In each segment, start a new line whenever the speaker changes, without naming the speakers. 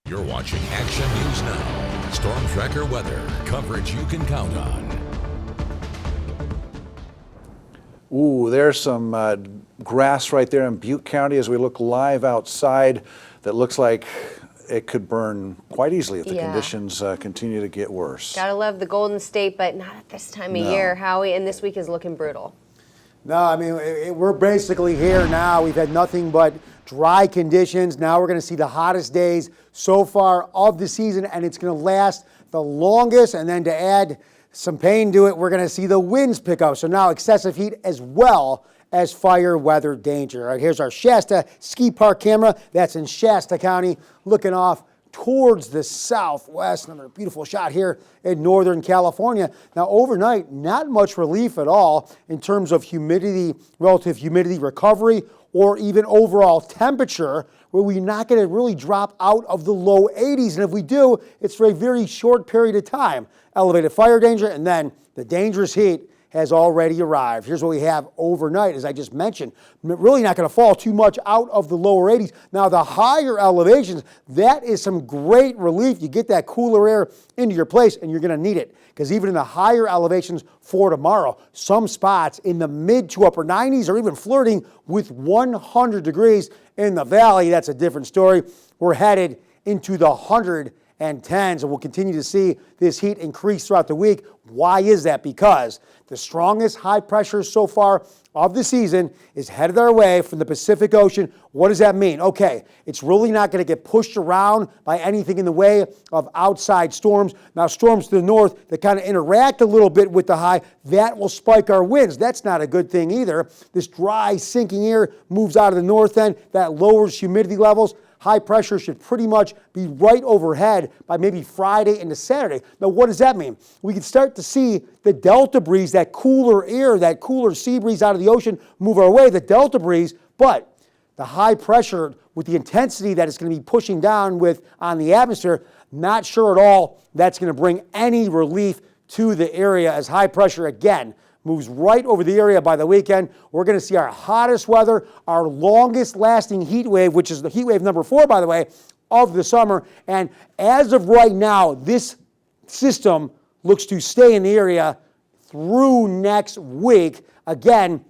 You're watching Action News Now. Storm Tracker weather. Coverage you can count on.
Ooh, there's some grass right there in Butte County as we look live outside that looks like it could burn quite easily if the conditions continue to get worse.
Gotta love the Golden State, but not at this time of year, Howie, and this week is looking brutal.
No, I mean, we're basically here now. We've had nothing but dry conditions. Now we're going to see the hottest days so far of the season, and it's going to last the longest. And then to add some pain to it, we're going to see the winds pick up. So now excessive heat as well as fire weather danger. All right, here's our Shasta Ski Park camera. That's in Shasta County, looking off towards the southwest. Another beautiful shot here in Northern California. Now overnight, not much relief at all in terms of humidity, relative humidity recovery, or even overall temperature, where we're not going to really drop out of the low 80s. And if we do, it's for a very short period of time. Elevated fire danger, and then the dangerous heat has already arrived. Here's what we have overnight, as I just mentioned. Really not going to fall too much out of the lower 80s. Now, the higher elevations, that is some great relief. You get that cooler air into your place, and you're going to need it. Because even in the higher elevations for tomorrow, some spots in the mid to upper 90s are even flirting with 100 degrees in the valley. That's a different story. We're headed into the 110s, and we'll continue to see this heat increase throughout the week. Why is that? Because the strongest high pressure so far of the season is headed our way from the Pacific Ocean. What does that mean? Okay, it's really not going to get pushed around by anything in the way of outside storms. Now, storms to the north that kind of interact a little bit with the high, that will spike our winds. That's not a good thing either. This dry, sinking air moves out of the north end. That lowers humidity levels. High pressure should pretty much be right overhead by maybe Friday into Saturday. Now, what does that mean? We can start to see the delta breeze, that cooler air, that cooler sea breeze out of the ocean move our way, the delta breeze, but the high pressure with the intensity that it's going to be pushing down with on the atmosphere, not sure at all that's going to bring any relief to the area as high pressure again moves right over the area by the weekend. We're going to see our hottest weather, our longest lasting heat wave, which is the heat wave number 4, by the way, of the summer. And as of right now, this system looks to stay in the area through next week. Again,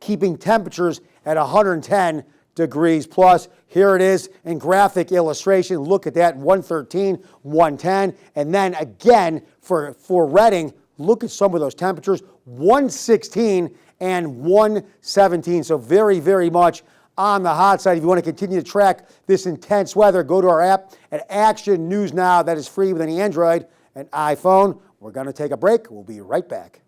keeping temperatures at 110 degrees plus. Here it is in graphic illustration. Look at that, 113, 110. And then again, for Redding, look at some of those temperatures, 116 and 117. So very, very much on the hot side. If you want to continue to track this intense weather, go to our app at Action News Now. That is free with any Android and iPhone. We're going to take a break. We'll be right back.